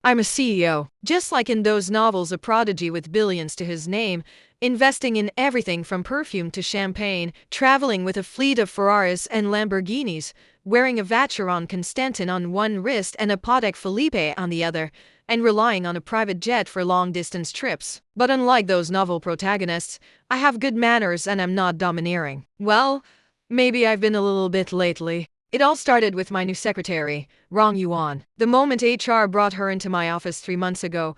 I'm a CEO. Just like in those novels, a prodigy with billions to his name, investing in everything from perfume to champagne, traveling with a fleet of Ferraris and Lamborghinis, wearing a Vacheron Constantin on one wrist and a Patek Philippe on the other, and relying on a private jet for long-distance trips. But unlike those novel protagonists, I have good manners and I'm not domineering. Well, maybe I've been a little bit lately. It all started with my new secretary, Rong Yuan. The moment HR brought her into my office 3 months ago,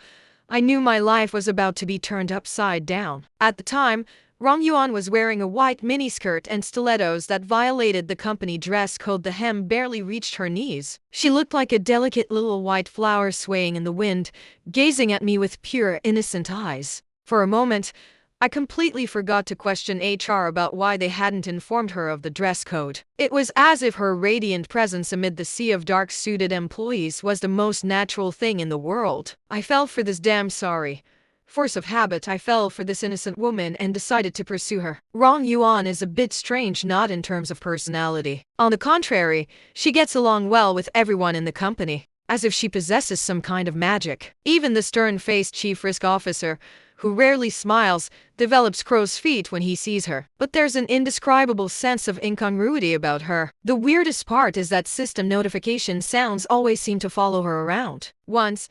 I knew my life was about to be turned upside down. At the time, Rong Yuan was wearing a white miniskirt and stilettos that violated the company dress code. The hem barely reached her knees. She looked like a delicate little white flower swaying in the wind, gazing at me with pure, innocent eyes. For a moment, I completely forgot to question HR about why they hadn't informed her of the dress code. It was as if her radiant presence amid the sea of dark-suited employees was the most natural thing in the world. I fell for this damn sorry. Force of habit, I fell for this innocent woman and decided to pursue her. Rong Yuan is a bit strange, not in terms of personality. On the contrary, she gets along well with everyone in the company, as if she possesses some kind of magic. Even the stern-faced chief risk officer, who rarely smiles, develops crow's feet when he sees her. But there's an indescribable sense of incongruity about her. The weirdest part is that system notification sounds always seem to follow her around. Once,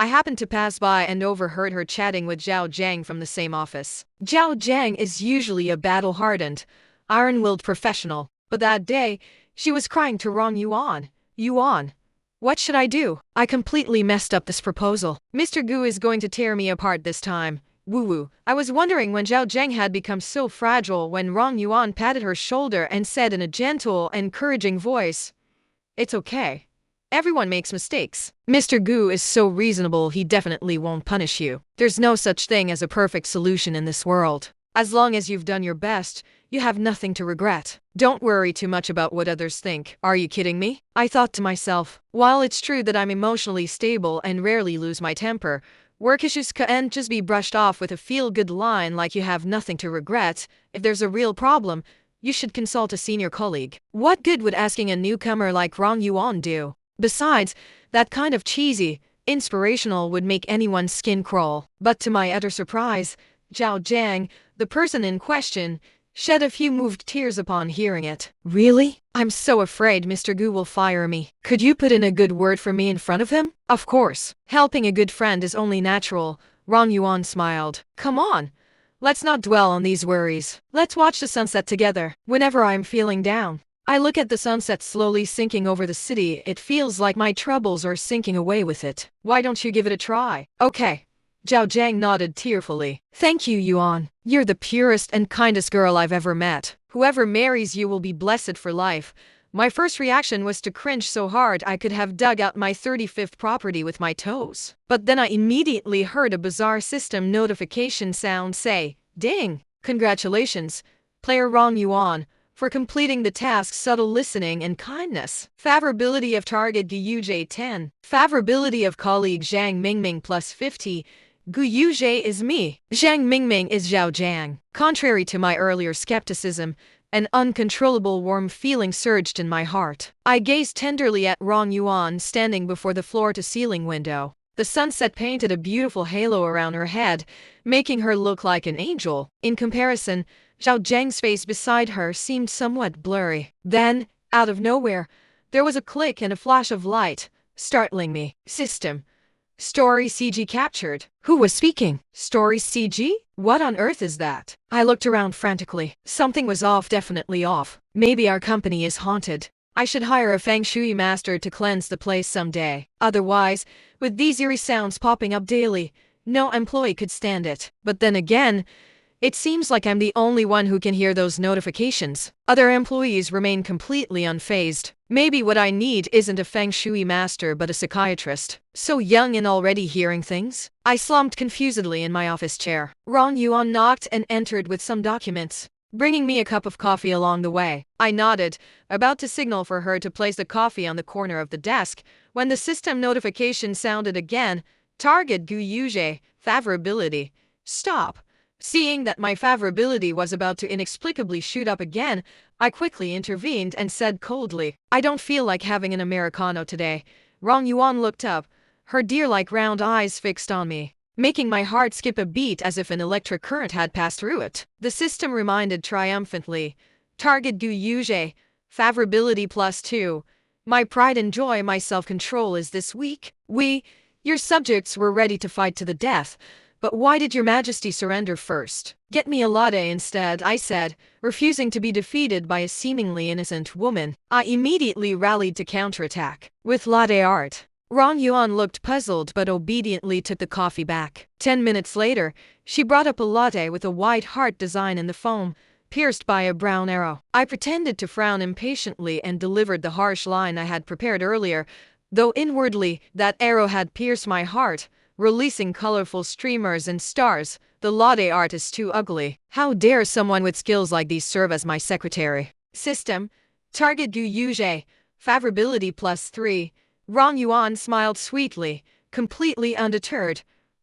I happened to pass by and overheard her chatting with Zhao Jiang from the same office. Zhao Jiang is usually a battle-hardened, iron-willed professional, but that day, she was crying to Rong Yuan. Yuan, what should I do? I completely messed up this proposal. Mr. Gu is going to tear me apart this time. Woo-woo. I was wondering when Zhao Jiang had become so fragile when Rong Yuan patted her shoulder and said in a gentle, encouraging voice, "It's okay. Everyone makes mistakes. Mr. Gu is so reasonable, he definitely won't punish you. There's no such thing as a perfect solution in this world. As long as you've done your best, you have nothing to regret. Don't worry too much about what others think." Are you kidding me? I thought to myself. While it's true that I'm emotionally stable and rarely lose my temper, work issues can't just be brushed off with a feel-good line like you have nothing to regret. If there's a real problem, you should consult a senior colleague. What good would asking a newcomer like Rong Yuan do? Besides, that kind of cheesy, inspirational would make anyone's skin crawl. But to my utter surprise, Zhao Jiang, the person in question, shed a few moved tears upon hearing it. Really? I'm so afraid Mr. Gu will fire me. Could you put in a good word for me in front of him? Of course. Helping a good friend is only natural. Rong Yuan smiled. Come on. Let's not dwell on these worries. Let's watch the sunset together. Whenever I'm feeling down, I look at the sunset slowly sinking over the city. It feels like my troubles are sinking away with it. Why don't you give it a try? Okay. Zhao Jiang nodded tearfully. Thank you, Yuan. You're the purest and kindest girl I've ever met. Whoever marries you will be blessed for life. My first reaction was to cringe so hard I could have dug out my 35th property with my toes. But then I immediately heard a bizarre system notification sound say, "Ding! Congratulations, player Rong Yuan, for completing the task subtle listening and kindness. Favorability of target Yuzhe 10. Favorability of colleague Zhang Mingming plus 50. Yuzhe is me. Zhang Mingming is Zhao Jiang." Contrary to my earlier skepticism, an uncontrollable warm feeling surged in my heart. I gazed tenderly at Rong Yuan standing before the floor-to-ceiling window. The sunset painted a beautiful halo around her head, making her look like an angel. In comparison, Zhao Jiang's face beside her seemed somewhat blurry. Then, out of nowhere, there was a click and a flash of light, startling me. System. Story CG captured. Who was speaking? Story CG? What on earth is that? I looked around frantically. Something was off, definitely off. Maybe our company is haunted. I should hire a feng shui master to cleanse the place someday. Otherwise, with these eerie sounds popping up daily, no employee could stand it. But then again, it seems like I'm the only one who can hear those notifications. Other employees remain completely unfazed. Maybe what I need isn't a feng shui master but a psychiatrist. So young and already hearing things? I slumped confusedly in my office chair. Rong Yuan knocked and entered with some documents, bringing me a cup of coffee along the way. I nodded, about to signal for her to place the coffee on the corner of the desk, when the system notification sounded again. Target Yuzhe, favorability. Stop. Seeing that my favorability was about to inexplicably shoot up again, I quickly intervened and said coldly, "I don't feel like having an Americano today." Rong Yuan looked up, her deer-like round eyes fixed on me, making my heart skip a beat as if an electric current had passed through it. The system reminded triumphantly, "Target gu Yuzhe, favorability +2. My pride and joy, my self-control is this weak. Your subjects were ready to fight to the death, but why did your majesty surrender first?" "Get me a latte instead," I said, refusing to be defeated by a seemingly innocent woman. I immediately rallied to counterattack with latte art. Rong Yuan looked puzzled but obediently took the coffee back. 10 minutes later, she brought up a latte with a white heart design in the foam, pierced by a brown arrow. I pretended to frown impatiently and delivered the harsh line I had prepared earlier, though inwardly that arrow had pierced my heart, releasing colorful streamers and stars. "The latte art is too ugly. How dare someone with skills like these serve as my secretary?" System, target gu Yuzhe, favorability +3. Rong Yuan smiled sweetly, completely undeterred.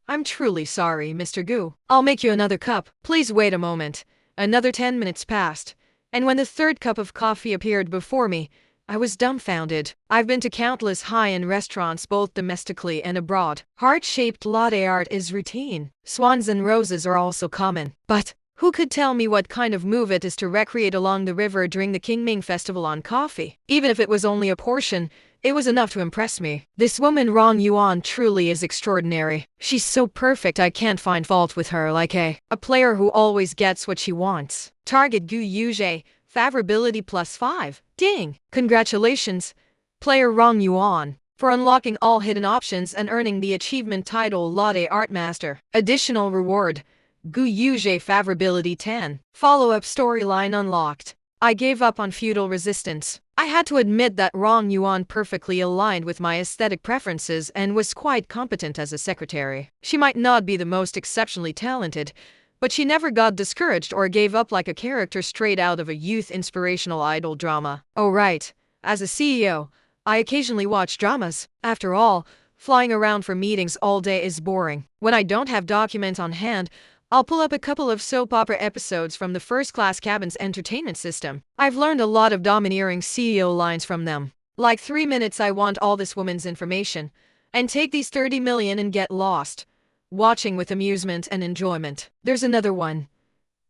"I'm truly sorry, Mr. Gu. I'll make you another cup. Please wait a moment." Another 10 minutes passed, and when the third cup of coffee appeared before me, I was dumbfounded. I've been to countless high-end restaurants both domestically and abroad. Heart-shaped latte art is routine. Swans and roses are also common. But who could tell me what kind of move it is to recreate along the river during the Qingming festival on coffee? Even if it was only a portion, it was enough to impress me. This woman Rong Yuan truly is extraordinary. She's so perfect I can't find fault with her, like a player who always gets what she wants. Target gu Yuzhe, favorability +5. Ding! Congratulations, player Rong Yuan, for unlocking all hidden options and earning the achievement title Latte Art Master. Additional reward, gu Yuzhe favorability 10. Follow-up storyline unlocked. I gave up on feudal resistance. I had to admit that Rong Yuan perfectly aligned with my aesthetic preferences and was quite competent as a secretary. She might not be the most exceptionally talented, but she never got discouraged or gave up like a character straight out of a youth inspirational idol drama. Oh right, as a CEO, I occasionally watch dramas. After all, flying around for meetings all day is boring. When I don't have documents on hand, I'll pull up a couple of soap opera episodes from the first-class cabin's entertainment system. I've learned a lot of domineering CEO lines from them. Like 3 minutes, I want all this woman's information, and take these 30 million and get lost, watching with amusement and enjoyment. There's another one.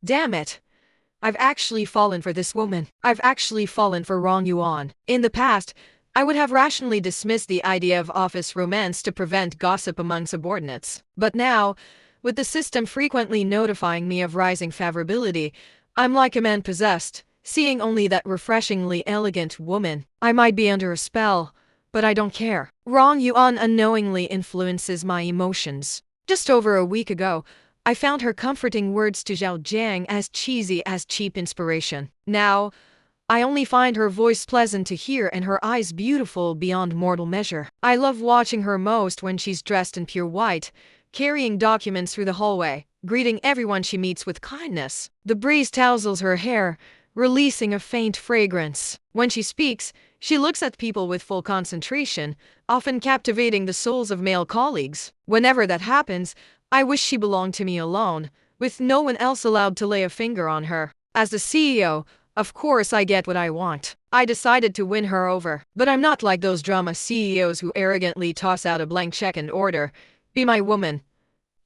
Damn it. I've actually fallen for this woman. I've actually fallen for Rong Yuan. In the past, I would have rationally dismissed the idea of office romance to prevent gossip among subordinates. But now, with the system frequently notifying me of rising favorability, I'm like a man possessed, seeing only that refreshingly elegant woman. I might be under a spell, but I don't care. Rong Yuan unknowingly influences my emotions. Just over a week ago, I found her comforting words to Zhao Jiang as cheesy as cheap inspiration. Now, I only find her voice pleasant to hear and her eyes beautiful beyond mortal measure. I love watching her most when she's dressed in pure white, carrying documents through the hallway, greeting everyone she meets with kindness. The breeze tousles her hair, releasing a faint fragrance. When she speaks, she looks at people with full concentration, often captivating the souls of male colleagues. Whenever that happens, I wish she belonged to me alone, with no one else allowed to lay a finger on her. As the CEO, of course I get what I want. I decided to win her over. But I'm not like those drama CEOs who arrogantly toss out a blank check and order, "Be my woman."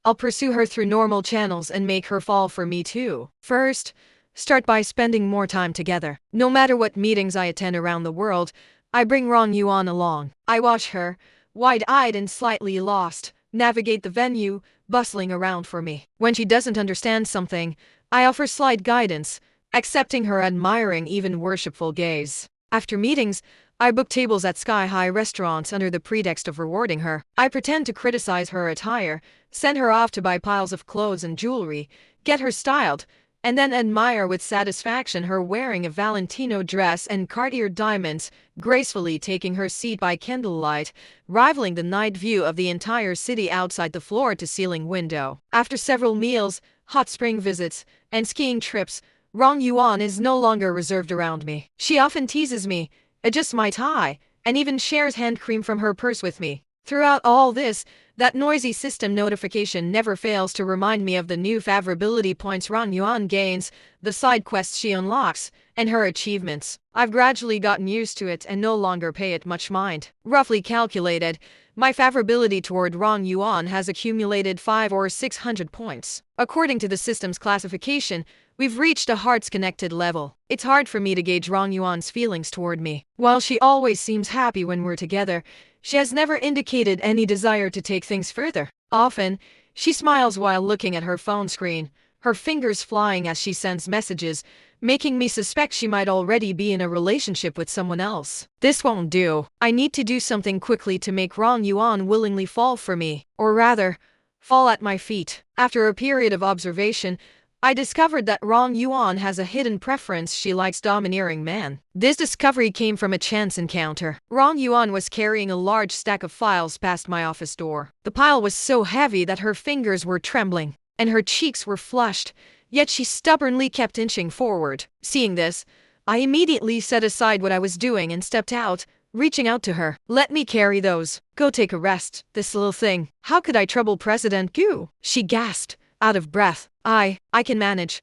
I'll pursue her through normal channels and make her fall for me too. First, start by spending more time together. No matter what meetings I attend around the world, I bring Rong Yuan along. I watch her, wide-eyed and slightly lost, navigate the venue, bustling around for me. When she doesn't understand something, I offer slight guidance, accepting her admiring, even worshipful gaze. After meetings, I book tables at sky-high restaurants under the pretext of rewarding her. I pretend to criticize her attire, send her off to buy piles of clothes and jewelry, get her styled, and then admire with satisfaction her wearing a Valentino dress and Cartier diamonds, gracefully taking her seat by candlelight, rivaling the night view of the entire city outside the floor-to-ceiling window. After several meals, hot spring visits, and skiing trips, Rong Yuan is no longer reserved around me. She often teases me, adjusts my tie, and even shares hand cream from her purse with me. Throughout all this, that noisy system notification never fails to remind me of the new favorability points Rong Yuan gains, the side quests she unlocks, and her achievements. I've gradually gotten used to it and no longer pay it much mind. Roughly calculated, my favorability toward Rong Yuan has accumulated 5 or 600 points. According to the system's classification, we've reached a hearts-connected level. It's hard for me to gauge Rong Yuan's feelings toward me. While she always seems happy when we're together, she has never indicated any desire to take things further. Often, she smiles while looking at her phone screen, her fingers flying as she sends messages, making me suspect she might already be in a relationship with someone else. This won't do. I need to do something quickly to make Rong Yuan willingly fall for me, or rather, fall at my feet. After a period of observation, I discovered that Rong Yuan has a hidden preference. She likes domineering men. This discovery came from a chance encounter. Rong Yuan was carrying a large stack of files past my office door. The pile was so heavy that her fingers were trembling, and her cheeks were flushed, yet she stubbornly kept inching forward. Seeing this, I immediately set aside what I was doing and stepped out, reaching out to her. "Let me carry those. Go take a rest, this little thing." "How could I trouble President Gu?" she gasped, out of breath. I can manage.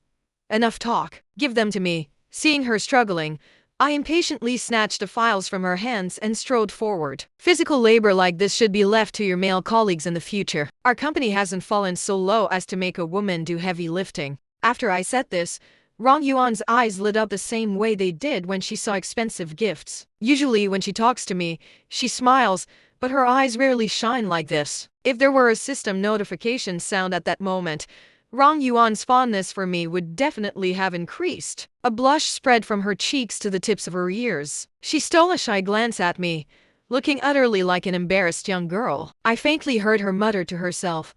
Enough talk. Give them to me." Seeing her struggling, I impatiently snatched the files from her hands and strode forward. "Physical labor like this should be left to your male colleagues in the future. Our company hasn't fallen so low as to make a woman do heavy lifting." After I said this, Rong Yuan's eyes lit up the same way they did when she saw expensive gifts. Usually when she talks to me, she smiles, but her eyes rarely shine like this. If there were a system notification sound at that moment, Rong Yuan's fondness for me would definitely have increased. A blush spread from her cheeks to the tips of her ears. She stole a shy glance at me, looking utterly like an embarrassed young girl. I faintly heard her mutter to herself,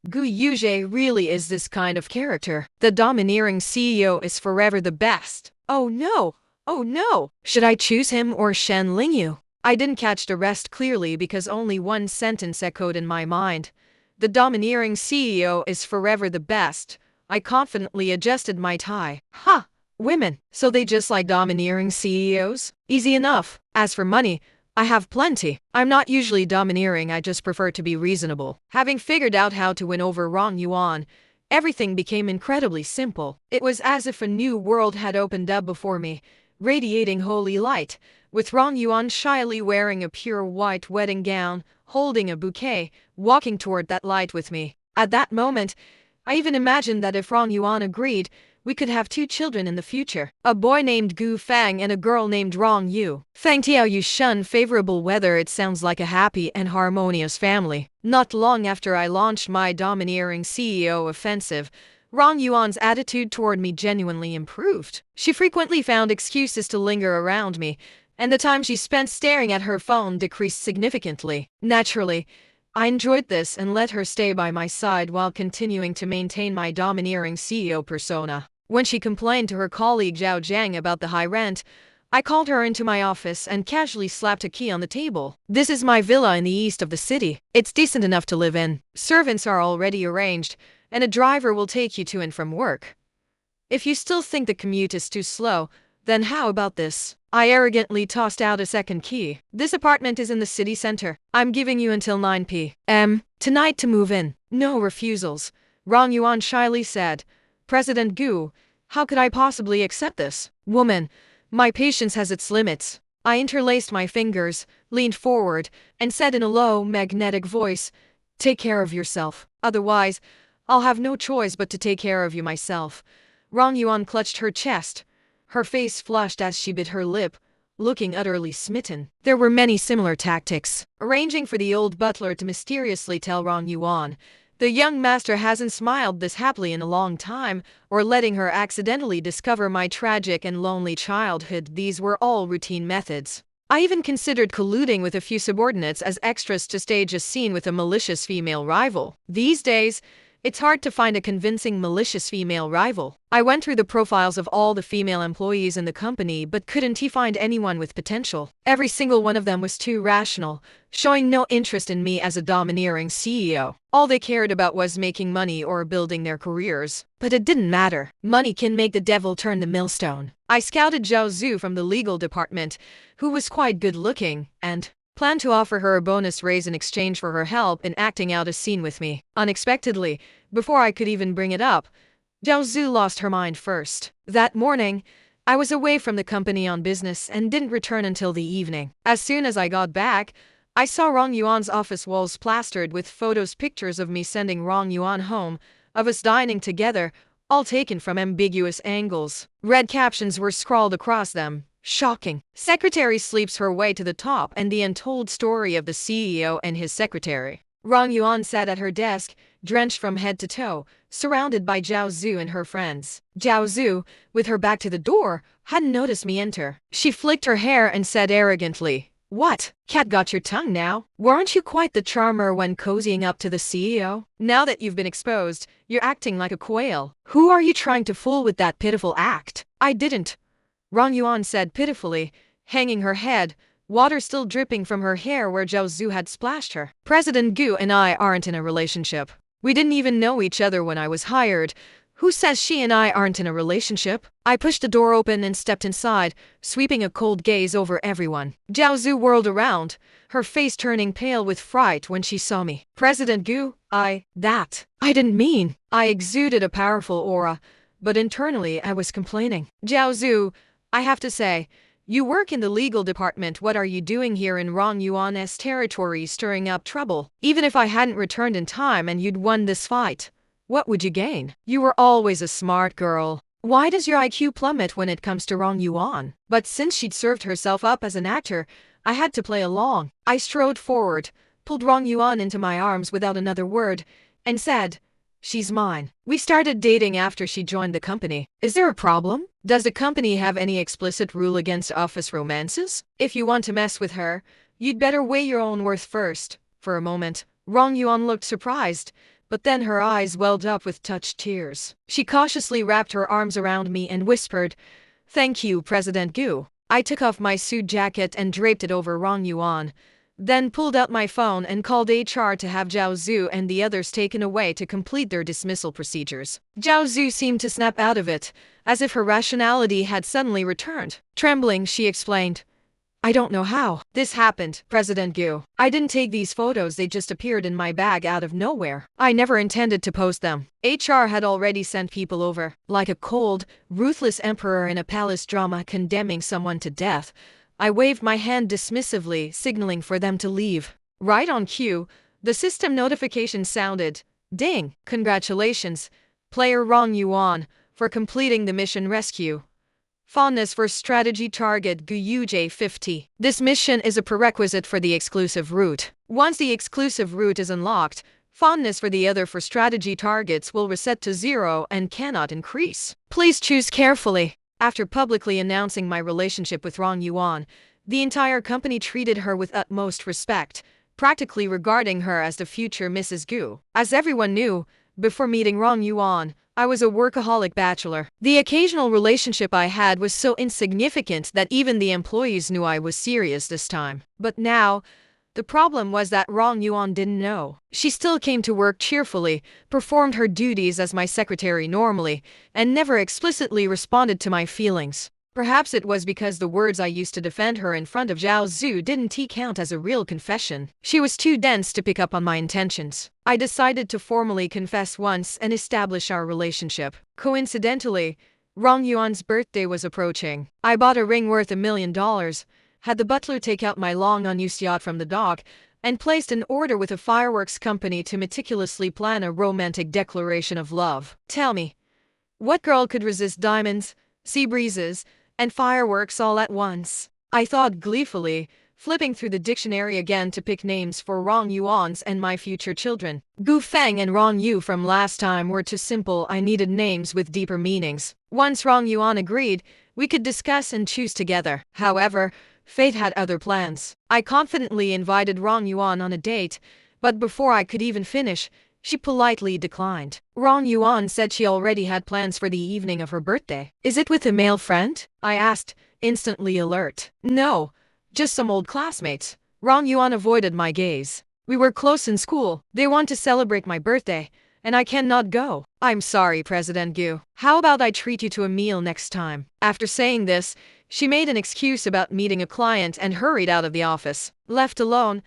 "Gu Yuzhe really is this kind of character. The domineering CEO is forever the best. Oh no! Oh no! Should I choose him or Shen Lingyu?" I didn't catch the rest clearly because only one sentence echoed in my mind. "The domineering CEO is forever the best." I confidently adjusted my tie. Ha! Women, so they just like domineering CEOs? Easy enough. As for money, I have plenty. I'm not usually domineering, I just prefer to be reasonable. Having figured out how to win over Rong Yuan, everything became incredibly simple. It was as if a new world had opened up before me, radiating holy light, with Rong Yuan shyly wearing a pure white wedding gown, holding a bouquet, walking toward that light with me. At that moment, I even imagined that if Rong Yuan agreed, we could have 2 children in the future, a boy named Gu Fang and a girl named Rong Yu. Fang Tiao Yu Shun. Favorable weather. It sounds like a happy and harmonious family. Not long after I launched my domineering CEO offensive, Rong Yuan's attitude toward me genuinely improved. She frequently found excuses to linger around me, and the time she spent staring at her phone decreased significantly. Naturally, I enjoyed this and let her stay by my side while continuing to maintain my domineering CEO persona. When she complained to her colleague Zhao Jiang about the high rent, I called her into my office and casually slapped a key on the table. "This is my villa in the east of the city. It's decent enough to live in. Servants are already arranged, and a driver will take you to and from work. If you still think the commute is too slow, then how about this?" I arrogantly tossed out a second key. "This apartment is in the city center. I'm giving you until 9 p.m. tonight to move in. No refusals." Rong Yuan shyly said. "President Gu, how could I possibly accept this?" "Woman, my patience has its limits." I interlaced my fingers, leaned forward, and said in a low, magnetic voice, "Take care of yourself. Otherwise, I'll have no choice but to take care of you myself." Rong Yuan clutched her chest. Her face flushed as she bit her lip, looking utterly smitten. There were many similar tactics, arranging for the old butler to mysteriously tell Rong Yuan, "The young master hasn't smiled this happily in a long time," or letting her accidentally discover my tragic and lonely childhood. These were all routine methods. I even considered colluding with a few subordinates as extras to stage a scene with a malicious female rival. These days, it's hard to find a convincing malicious female rival. I went through the profiles of all the female employees in the company but couldn't find anyone with potential. Every single one of them was too rational, showing no interest in me as a domineering CEO. All they cared about was making money or building their careers. But it didn't matter. Money can make the devil turn the millstone. I scouted Zhao Zhu from the legal department, who was quite good looking, and planned to offer her a bonus raise in exchange for her help in acting out a scene with me. Unexpectedly, before I could even bring it up, Zhao Zhu lost her mind first. That morning, I was away from the company on business and didn't return until the evening. As soon as I got back, I saw Rong Yuan's office walls plastered with pictures of me sending Rong Yuan home, of us dining together, all taken from ambiguous angles. Red captions were scrawled across them. Shocking. Secretary sleeps her way to the top, and the untold story of the CEO and his secretary. Rong Yuan sat at her desk, drenched from head to toe, surrounded by Zhao Zhu and her friends. Zhao Zhu, with her back to the door, hadn't noticed me enter. She flicked her hair and said arrogantly, "What? Cat got your tongue now? Weren't you quite the charmer when cozying up to the CEO? Now that you've been exposed, you're acting like a quail. Who are you trying to fool with that pitiful act?" "I didn't," Rong Yuan said pitifully, hanging her head, water still dripping from her hair where Zhao Zhu had splashed her. "President Gu and I aren't in a relationship. We didn't even know each other when I was hired. Who says she and I aren't in a relationship?" I pushed the door open and stepped inside, sweeping a cold gaze over everyone. Zhao Zhu whirled around, her face turning pale with fright when she saw me. "President Gu, I didn't mean." I exuded a powerful aura, but internally I was complaining. "Zhao Zhu, I have to say, you work in the legal department. What are you doing here in Rong Yuan's territory stirring up trouble? Even if I hadn't returned in time and you'd won this fight, what would you gain? You were always a smart girl. Why does your IQ plummet when it comes to Rong Yuan?" But since she'd served herself up as an actor, I had to play along. I strode forward, pulled Rong Yuan into my arms without another word, and said, "She's mine. We started dating after she joined the company. Is there a problem? Does the company have any explicit rule against office romances? If you want to mess with her, you'd better weigh your own worth first." For a moment, Rong Yuan looked surprised, but then her eyes welled up with touched tears. She cautiously wrapped her arms around me and whispered, "Thank you, President Gu." I took off my suit jacket and draped it over Rong Yuan, then pulled out my phone and called HR to have Zhao Zhu and the others taken away to complete their dismissal procedures. Zhao Zhu seemed to snap out of it, as if her rationality had suddenly returned. Trembling, she explained, "I don't know how this happened, President Gu. I didn't take these photos, they just appeared in my bag out of nowhere. I never intended to post them." HR had already sent people over, like a cold, ruthless emperor in a palace drama condemning someone to death. I waved my hand dismissively, signaling for them to leave. Right on cue, the system notification sounded. "Ding! Congratulations, player Rong Yuan, for completing the mission rescue. Fondness for strategy target Yuzhe 50. This mission is a prerequisite for the exclusive route. Once the exclusive route is unlocked, fondness for the other for strategy targets will reset to 0 and cannot increase. Please choose carefully." After publicly announcing my relationship with Rong Yuan, the entire company treated her with utmost respect, practically regarding her as the future Mrs. Gu. As everyone knew, before meeting Rong Yuan, I was a workaholic bachelor. The occasional relationship I had was so insignificant that even the employees knew I was serious this time. But now, the problem was that Rong Yuan didn't know. She still came to work cheerfully, performed her duties as my secretary normally, and never explicitly responded to my feelings. Perhaps it was because the words I used to defend her in front of Zhao Zhu didn't count as a real confession. She was too dense to pick up on my intentions. I decided to formally confess once and establish our relationship. Coincidentally, Rong Yuan's birthday was approaching. I bought a ring worth $1 million, had the butler take out my long unused yacht from the dock, and placed an order with a fireworks company to meticulously plan a romantic declaration of love. Tell me, what girl could resist diamonds, sea breezes, and fireworks all at once? I thought gleefully, flipping through the dictionary again to pick names for Rong Yuan's and my future children. Gu Feng and Rong Yu from last time were too simple. I needed names with deeper meanings. Once Rong Yuan agreed, we could discuss and choose together. However, fate had other plans. I confidently invited Rong Yuan on a date, but before I could even finish, she politely declined. Rong Yuan said she already had plans for the evening of her birthday. "Is it with a male friend?" I asked, instantly alert. "No, just some old classmates." Rong Yuan avoided my gaze. "We were close in school. They want to celebrate my birthday, and I cannot go." "I'm sorry, President Gu. How about I treat you to a meal next time?" After saying this, she made an excuse about meeting a client and hurried out of the office. Left alone,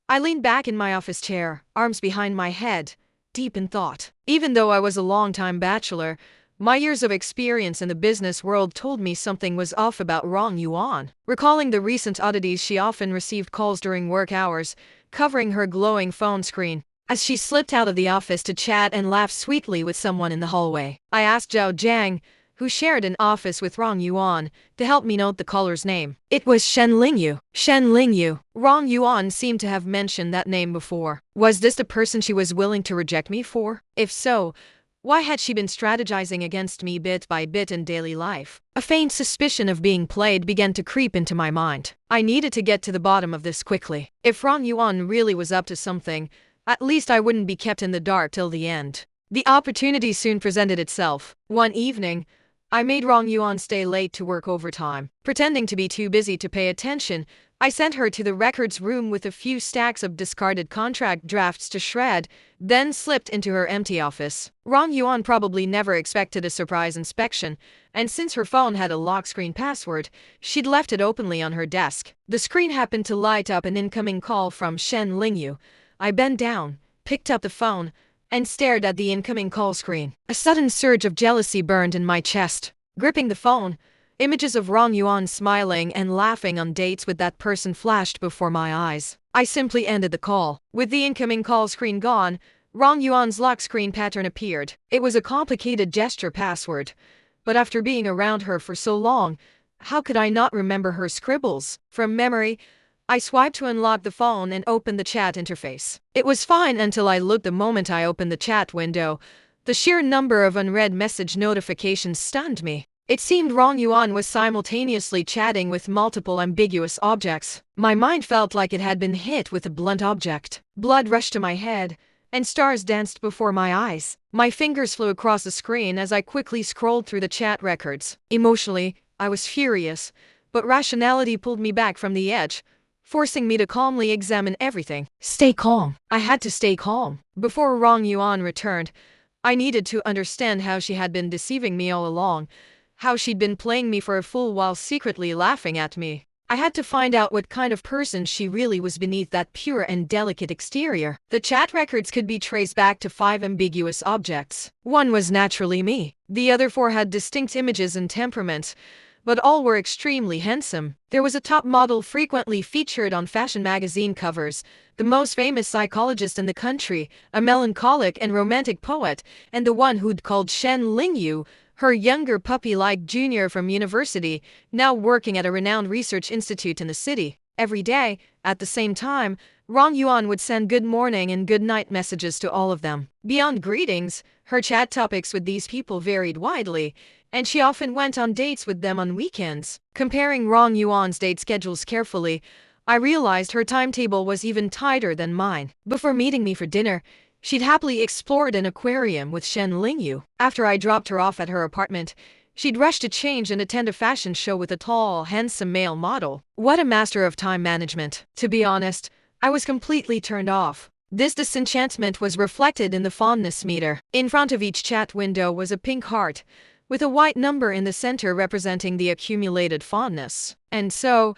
I leaned back in my office chair, arms behind my head, deep in thought. Even though I was a long-time bachelor, My years of experience in the business world told me something was off about Rong Yuan. Recalling the recent oddities, she often received calls during work hours, covering her glowing phone screen as she slipped out of the office to chat and laugh sweetly with someone in the hallway. I asked Zhao Jiang, who shared an office with Rong Yuan, to help me note the caller's name. It was Shen Lingyu. Shen Lingyu. Rong Yuan seemed to have mentioned that name before. Was this the person she was willing to reject me for? If so, why had she been strategizing against me bit by bit in daily life? A faint suspicion of being played began to creep into my mind. I needed to get to the bottom of this quickly. If Rong Yuan really was up to something, at least I wouldn't be kept in the dark till the end. The opportunity soon presented itself. One evening, I made Rong Yuan stay late to work overtime. Pretending to be too busy to pay attention, I sent her to the records room with a few stacks of discarded contract drafts to shred, then slipped into her empty office. Rong Yuan probably never expected a surprise inspection, and since her phone had a lock screen password, she'd left it openly on her desk. The screen happened to light up an incoming call from Shen Lingyu. I bent down, picked up the phone, and stared at the incoming call screen. A sudden surge of jealousy burned in my chest. Gripping the phone, images of Rong Yuan smiling and laughing on dates with that person flashed before my eyes. I simply ended the call. With the incoming call screen gone, Rong Yuan's lock screen pattern appeared. It was a complicated gesture password, but after being around her for so long, how could I not remember her scribbles? From memory, I swiped to unlock the phone and opened the chat interface. It was fine until I looked. The moment I opened the chat window, the sheer number of unread message notifications stunned me. It seemed Rong Yuan was simultaneously chatting with multiple ambiguous objects. My mind felt like it had been hit with a blunt object. Blood rushed to my head, and stars danced before my eyes. My fingers flew across the screen as I quickly scrolled through the chat records. Emotionally, I was furious, but rationality pulled me back from the edge, forcing me to calmly examine everything. Stay calm. I had to stay calm. Before Rong Yuan returned, I needed to understand how she had been deceiving me all along, how she'd been playing me for a fool while secretly laughing at me. I had to find out what kind of person she really was beneath that pure and delicate exterior. The chat records could be traced back to 5 ambiguous objects. One was naturally me. The other 4 had distinct images and temperaments, but all were extremely handsome. There was a top model frequently featured on fashion magazine covers, the most famous psychologist in the country, a melancholic and romantic poet, and the one who'd called Shen Lingyu her younger puppy-like junior from university, now working at a renowned research institute in the city. Every day, at the same time, Rong Yuan would send good morning and good night messages to all of them. Beyond greetings, her chat topics with these people varied widely, and she often went on dates with them on weekends. Comparing Rong Yuan's date schedules carefully, I realized her timetable was even tighter than mine. Before meeting me for dinner, she'd happily explored an aquarium with Shen Lingyu. After I dropped her off at her apartment, she'd rush to change and attend a fashion show with a tall, handsome male model. What a master of time management. To be honest, I was completely turned off. This disenchantment was reflected in the fondness meter. In front of each chat window was a pink heart, with a white number in the center representing the accumulated fondness. And so,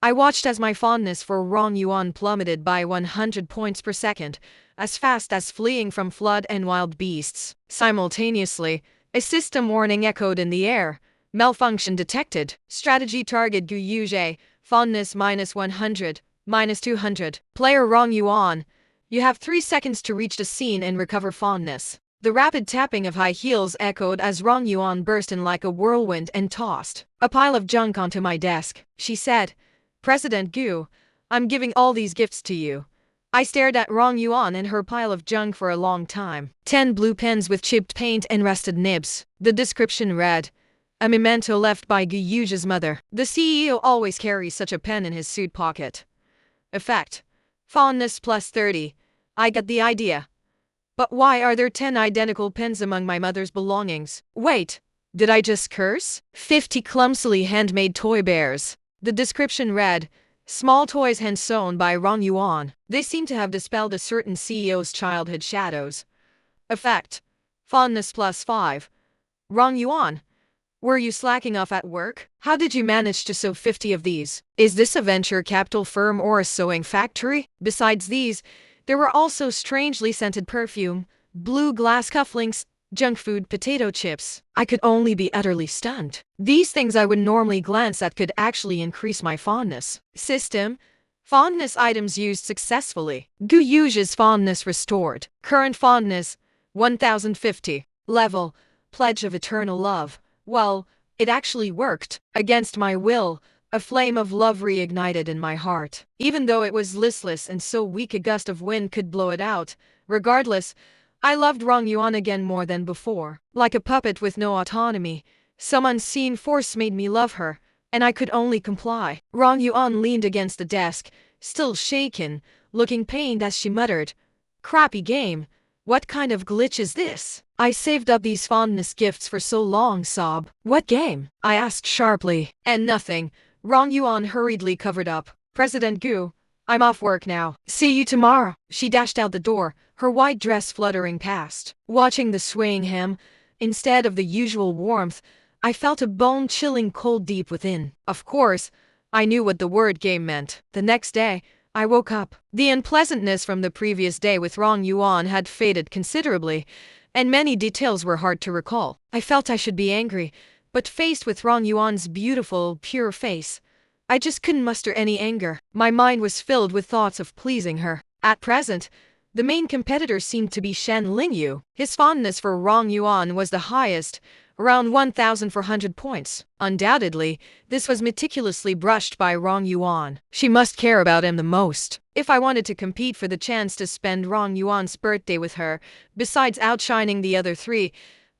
I watched as my fondness for Rong Yuan plummeted by 100 points per second, as fast as fleeing from flood and wild beasts. Simultaneously, a system warning echoed in the air. Malfunction detected. Strategy target Yuzhe. Fondness -100, -200. Player Rong Yuan. You have 3 seconds to reach the scene and recover fondness. The rapid tapping of high heels echoed as Rong Yuan burst in like a whirlwind and tossed a pile of junk onto my desk. She said, "President Gu, I'm giving all these gifts to you." I stared at Rong Yuan and her pile of junk for a long time. 10 blue pens with chipped paint and rusted nibs. The description read, "A memento left by Yuzhe's mother. The CEO always carries such a pen in his suit pocket." Effect: fondness +30. I got the idea. But why are there 10 identical pens among my mother's belongings? Wait, did I just curse? 50 clumsily handmade toy bears. The description read, "Small toys hand-sewn by Rong Yuan. They seem to have dispelled a certain CEO's childhood shadows." Effect: fondness +5. Rong Yuan, were you slacking off at work? How did you manage to sew 50 of these? Is this a venture capital firm or a sewing factory? Besides these, there were also strangely scented perfume, blue glass cufflinks, junk food, potato chips. I could only be utterly stunned. These things I would normally glance at could actually increase my fondness. System. Fondness items used successfully. Yuzhe's fondness restored. Current fondness, 1050. Level, pledge of eternal love. Well, it actually worked. Against my will, a flame of love reignited in my heart. Even though it was listless and so weak a gust of wind could blow it out. Regardless, I loved Rong Yuan again more than before. Like a puppet with no autonomy, some unseen force made me love her, and I could only comply. Rong Yuan leaned against the desk, still shaken, looking pained as she muttered, "Crappy game. What kind of glitch is this? I saved up these fondness gifts for so long, sob." "What game?" I asked sharply. "And nothing." Rong Yuan hurriedly covered up. "President Gu, I'm off work now. See you tomorrow." She dashed out the door, her white dress fluttering past. Watching the swaying hem, instead of the usual warmth, I felt a bone-chilling cold deep within. Of course, I knew what the word game meant. The next day, I woke up. The unpleasantness from the previous day with Rong Yuan had faded considerably, and many details were hard to recall. I felt I should be angry, but faced with Rong Yuan's beautiful, pure face, I just couldn't muster any anger. My mind was filled with thoughts of pleasing her. At present, the main competitor seemed to be Shen Lingyu. His fondness for Rong Yuan was the highest, around 1,400 points. Undoubtedly, this was meticulously brushed by Rong Yuan. She must care about him the most. If I wanted to compete for the chance to spend Rong Yuan's birthday with her, besides outshining the other three,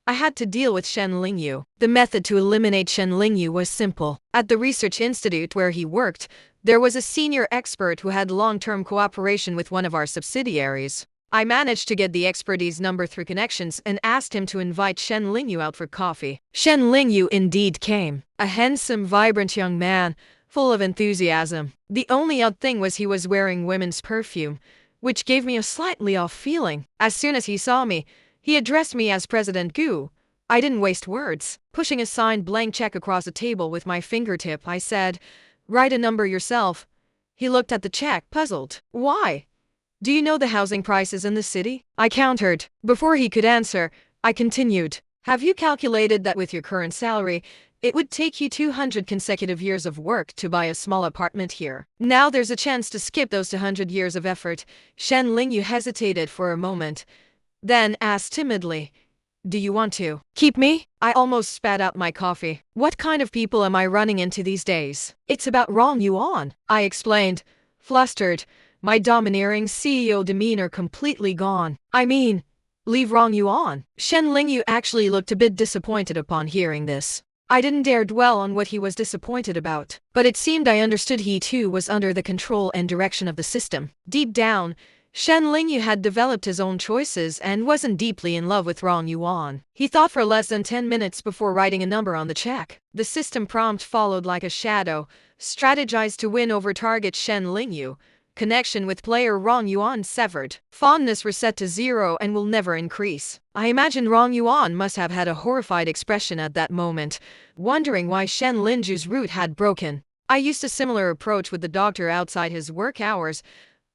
I had to deal with Shen Lingyu. The method to eliminate Shen Lingyu was simple. At the research institute where he worked, there was a senior expert who had long-term cooperation with one of our subsidiaries. I managed to get the expertise number through connections and asked him to invite Shen Lingyu out for coffee. Shen Lingyu indeed came. A handsome, vibrant young man, full of enthusiasm. The only odd thing was he was wearing women's perfume, which gave me a slightly off feeling. As soon as he saw me, he addressed me as President Gu. I didn't waste words. Pushing a signed blank check across the table with my fingertip, I said, "Write a number yourself." He looked at the check, puzzled. "Why? Do you know the housing prices in the city?" I countered. Before he could answer, I continued, "Have you calculated that with your current salary, it would take you 200 consecutive years of work to buy a small apartment here? Now there's a chance to skip those 200 years of effort." Shen Lingyu hesitated for a moment, then asked timidly, "Do you want to keep me?" I almost spat out my coffee. What kind of people am I running into these days? "It's about Rong Yuan," I explained, flustered, my domineering CEO demeanor completely gone. "I mean, leave Rong Yuan." Shen Lingyu actually looked a bit disappointed upon hearing this. I didn't dare dwell on what he was disappointed about, but it seemed I understood he too was under the control and direction of the system. Deep down, Shen Lingyu had developed his own choices and wasn't deeply in love with Rong Yuan. He thought for less than 10 minutes before writing a number on the check. The system prompt followed like a shadow. Strategize to win over target Shen Lingyu. Connection with player Rong Yuan severed. Fondness reset to 0 and will never increase. I imagine Rong Yuan must have had a horrified expression at that moment, wondering why Shen Linju's root had broken. I used a similar approach with the doctor outside his work hours.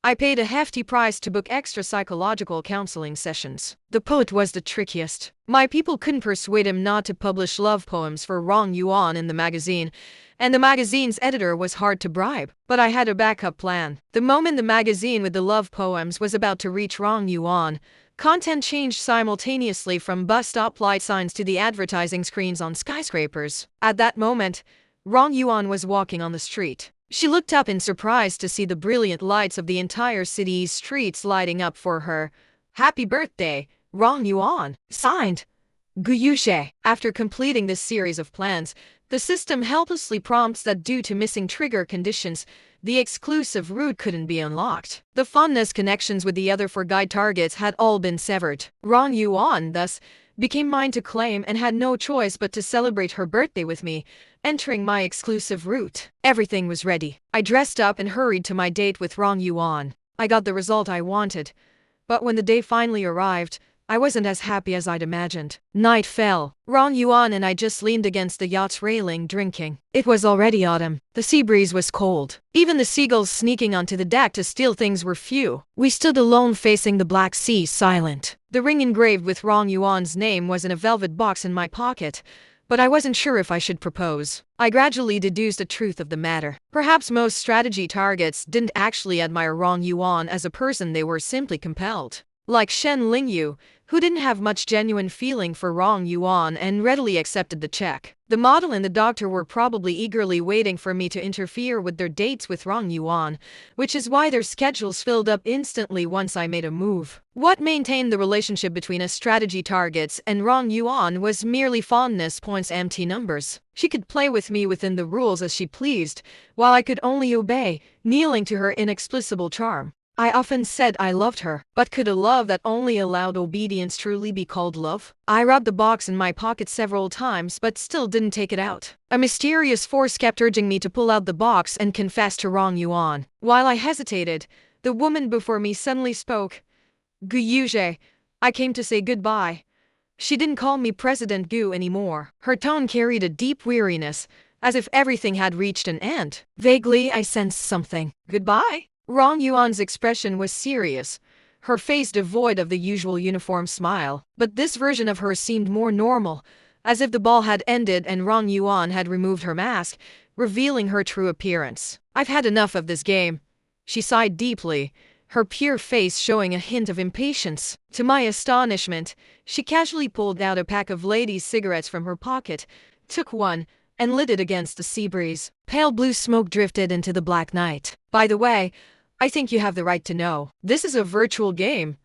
I paid a hefty price to book extra psychological counseling sessions. The poet was the trickiest. My people couldn't persuade him not to publish love poems for Rong Yuan in the magazine, and the magazine's editor was hard to bribe. But I had a backup plan. The moment the magazine with the love poems was about to reach Rong Yuan, content changed simultaneously from bus stop light signs to the advertising screens on skyscrapers. At that moment, Rong Yuan was walking on the street. She looked up in surprise to see the brilliant lights of the entire city's streets lighting up for her. "Happy birthday, Rong Yuan." Signed, Yuzhe. After completing this series of plans, the system helplessly prompts that due to missing trigger conditions, the exclusive route couldn't be unlocked. The fondness connections with the other 4 guide targets had all been severed. Rong Yuan, thus, became mine to claim and had no choice but to celebrate her birthday with me, entering my exclusive route. Everything was ready. I dressed up and hurried to my date with Rong Yuan. I got the result I wanted. But when the day finally arrived, I wasn't as happy as I'd imagined. Night fell. Rong Yuan and I just leaned against the yacht's railing drinking. It was already autumn. The sea breeze was cold. Even the seagulls sneaking onto the deck to steal things were few. We stood alone facing the Black Sea, silent. The ring engraved with Rong Yuan's name was in a velvet box in my pocket, but I wasn't sure if I should propose. I gradually deduced the truth of the matter. Perhaps most strategy targets didn't actually admire Rong Yuan as a person, they were simply compelled. Like Shen Lingyu, who didn't have much genuine feeling for Rong Yuan and readily accepted the check. The model and the doctor were probably eagerly waiting for me to interfere with their dates with Rong Yuan, which is why their schedules filled up instantly once I made a move. What maintained the relationship between us strategy targets and Rong Yuan was merely fondness points, empty numbers. She could play with me within the rules as she pleased, while I could only obey, kneeling to her inexplicable charm. I often said I loved her, but could a love that only allowed obedience truly be called love? I rubbed the box in my pocket several times but still didn't take it out. A mysterious force kept urging me to pull out the box and confess to Rong Yuan. While I hesitated, the woman before me suddenly spoke. "Gu Yuzhe, I came to say goodbye." She didn't call me President Gu anymore. Her tone carried a deep weariness, as if everything had reached an end. Vaguely, I sensed something. Goodbye? Rong Yuan's expression was serious, her face devoid of the usual uniform smile. But this version of her seemed more normal, as if the ball had ended and Rong Yuan had removed her mask, revealing her true appearance. "I've had enough of this game." She sighed deeply, her pure face showing a hint of impatience. To my astonishment, she casually pulled out a pack of ladies' cigarettes from her pocket, took one, and lit it against the sea breeze. Pale blue smoke drifted into the black night. "By the way, I think you have the right to know. This is a virtual game."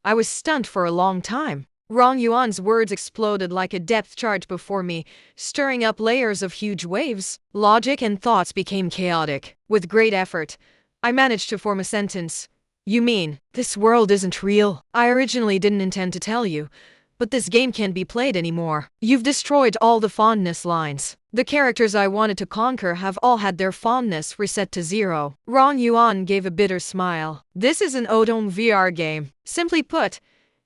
I was stunned for a long time. Rong Yuan's words exploded like a depth charge before me, stirring up layers of huge waves. Logic and thoughts became chaotic. With great effort, I managed to form a sentence. "You mean, this world isn't real?" "I originally didn't intend to tell you, but this game can't be played anymore. You've destroyed all the fondness lines. The characters I wanted to conquer have all had their fondness reset to zero." Rong Yuan gave a bitter smile. "This is an Odom VR game. Simply put,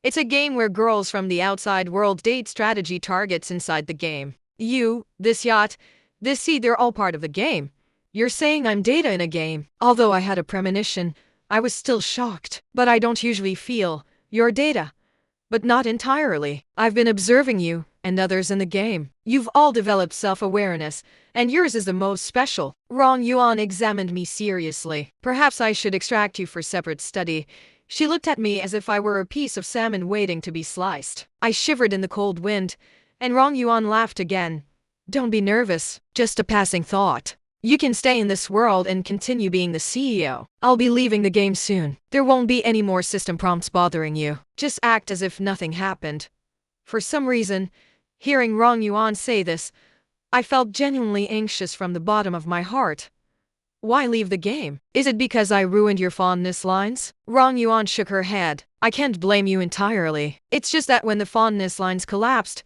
it's a game where girls from the outside world date strategy targets inside the game. You, this yacht, this sea, they're all part of the game. You're saying I'm data in a game." Although I had a premonition, I was still shocked. "But I don't usually feel you're data." "But not entirely. I've been observing you, and others in the game. You've all developed self-awareness, and yours is the most special." Rong Yuan examined me seriously. "Perhaps I should extract you for separate study." She looked at me as if I were a piece of salmon waiting to be sliced. I shivered in the cold wind, and Rong Yuan laughed again. "Don't be nervous, just a passing thought. You can stay in this world and continue being the CEO. I'll be leaving the game soon. There won't be any more system prompts bothering you. Just act as if nothing happened." For some reason, hearing Rong Yuan say this, I felt genuinely anxious from the bottom of my heart. "Why leave the game? Is it because I ruined your fondness lines?" Rong Yuan shook her head. "I can't blame you entirely. It's just that when the fondness lines collapsed,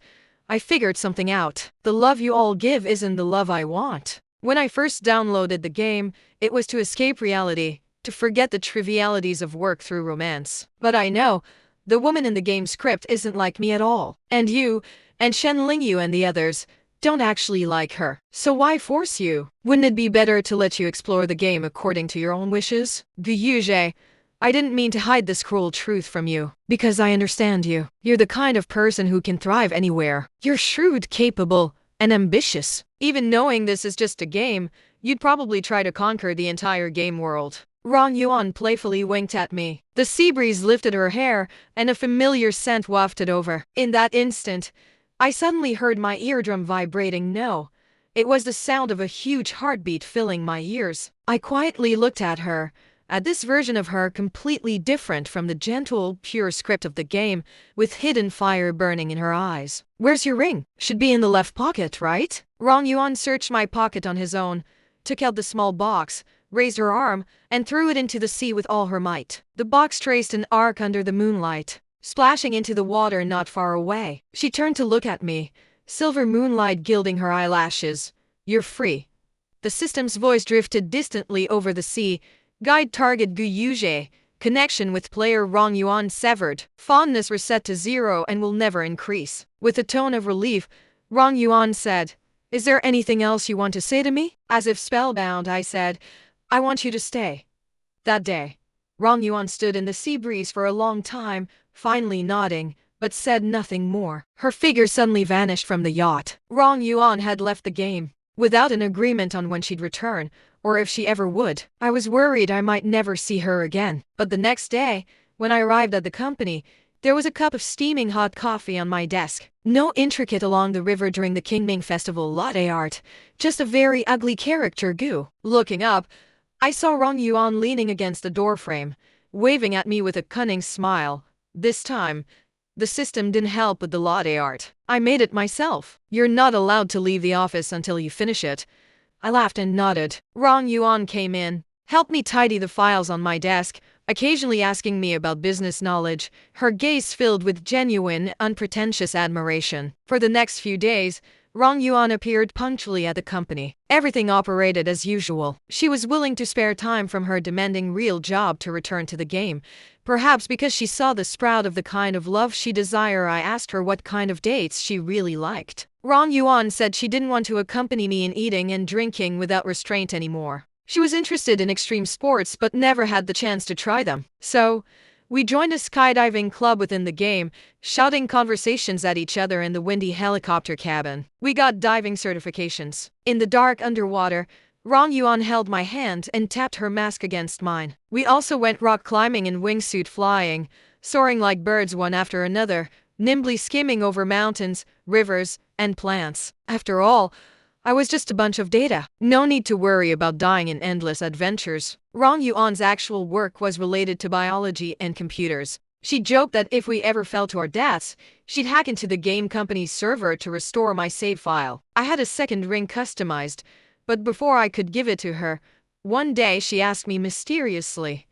I figured something out. The love you all give isn't the love I want. When I first downloaded the game, it was to escape reality, to forget the trivialities of work through romance. But I know, the woman in the game script isn't like me at all. And you, and Shen Lingyu and the others, don't actually like her. So why force you? Wouldn't it be better to let you explore the game according to your own wishes?" "Gu Yuzhe, I didn't mean to hide this cruel truth from you, because I understand you. You're the kind of person who can thrive anywhere. You're shrewd, capable, and ambitious. Even knowing this is just a game, you'd probably try to conquer the entire game world." Rong Yuan playfully winked at me. The sea breeze lifted her hair, and a familiar scent wafted over. In that instant, I suddenly heard my eardrum vibrating. No, it was the sound of a huge heartbeat filling my ears. I quietly looked at her, at this version of her completely different from the gentle, pure script of the game, with hidden fire burning in her eyes. "Where's your ring? Should be in the left pocket, right?" Rong Yuan searched my pocket on his own, took out the small box, raised her arm, and threw it into the sea with all her might. The box traced an arc under the moonlight, splashing into the water not far away. She turned to look at me, silver moonlight gilding her eyelashes. "You're free." The system's voice drifted distantly over the sea. "Guide target Gu Yuzhe, Connection with player Rong Yuan severed. Fondness reset to 0 and will never increase. With a tone of relief, Rong Yuan said, "Is there anything else you want to say to me?" As if spellbound, I said, "I want you to stay." That day, Rong Yuan stood in the sea breeze for a long time, finally nodding, but said nothing more. Her figure suddenly vanished from the yacht. Rong Yuan had left the game, without an agreement on when she'd return, or if she ever would. I was worried I might never see her again. But the next day, when I arrived at the company, there was a cup of steaming hot coffee on my desk. No intricate along the river during the Qingming festival latte art, just a very ugly caricature goo. Looking up, I saw Rong Yuan leaning against the doorframe, waving at me with a cunning smile. This time, the system didn't help with the latte art. I made it myself. "You're not allowed to leave the office until you finish it." I laughed and nodded. Rong Yuan came in, helped me tidy the files on my desk, occasionally asking me about business knowledge, her gaze filled with genuine, unpretentious admiration. For the next few days, Rong Yuan appeared punctually at the company. Everything operated as usual. She was willing to spare time from her demanding real job to return to the game. Perhaps because she saw the sprout of the kind of love she desired. I asked her what kind of dates she really liked. Rong Yuan said she didn't want to accompany me in eating and drinking without restraint anymore. She was interested in extreme sports but never had the chance to try them. So, we joined a skydiving club within the game, shouting conversations at each other in the windy helicopter cabin. We got diving certifications. In the dark underwater, Rong Yuan held my hand and tapped her mask against mine. We also went rock climbing and wingsuit flying, soaring like birds one after another, nimbly skimming over mountains, rivers, and plants. After all, I was just a bunch of data. No need to worry about dying in endless adventures. Rong Yuan's actual work was related to biology and computers. She joked that if we ever fell to our deaths, she'd hack into the game company's server to restore my save file. I had a second ring customized, but before I could give it to her, one day she asked me mysteriously,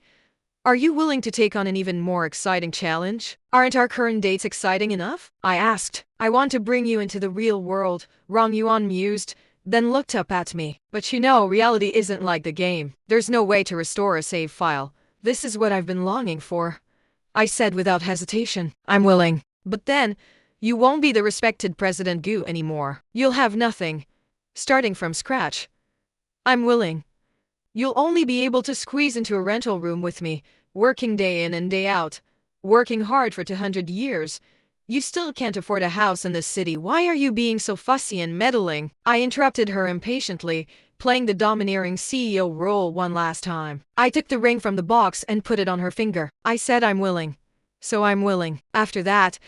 "Are you willing to take on an even more exciting challenge? Aren't our current dates exciting enough?" I asked. "I want to bring you into the real world," Rong Yuan mused, then looked up at me. "But you know, reality isn't like the game. There's no way to restore a save file. This is what I've been longing for." I said without hesitation, "I'm willing. But then, you won't be the respected President Gu anymore. You'll have nothing. Starting from scratch." "I'm willing. You'll only be able to squeeze into a rental room with me, working day in and day out, working hard for 200 years. You still can't afford a house in the city. Why are you being so fussy and meddling?" I interrupted her impatiently, playing the domineering CEO role one last time. I took the ring from the box and put it on her finger. I said I'm willing. So I'm willing. After that,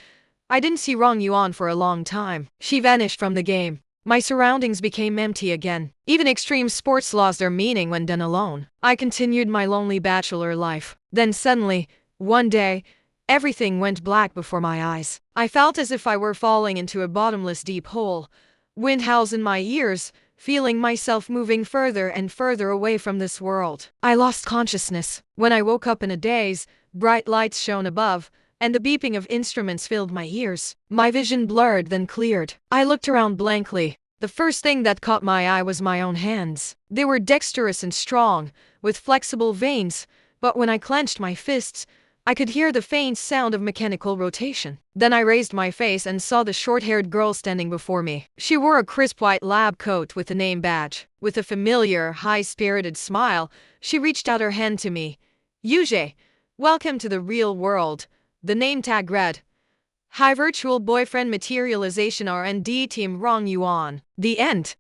I didn't see Rong Yuan for a long time. She vanished from the game. My surroundings became empty again. Even extreme sports lost their meaning when done alone. I continued my lonely bachelor life. Then suddenly, one day, everything went black before my eyes. I felt as if I were falling into a bottomless deep hole. Wind howls in my ears, feeling myself moving further and further away from this world. I lost consciousness. When I woke up in a daze, bright lights shone above, and the beeping of instruments filled my ears. My vision blurred then cleared. I looked around blankly. The first thing that caught my eye was my own hands. They were dexterous and strong, with flexible veins, but when I clenched my fists, I could hear the faint sound of mechanical rotation. Then I raised my face and saw the short-haired girl standing before me. She wore a crisp white lab coat with a name badge. With a familiar, high-spirited smile, she reached out her hand to me. "Yuzhe, welcome to the real world." The name tag read, "High Virtual Boyfriend Materialization R&D Team Rong Yuan." The end.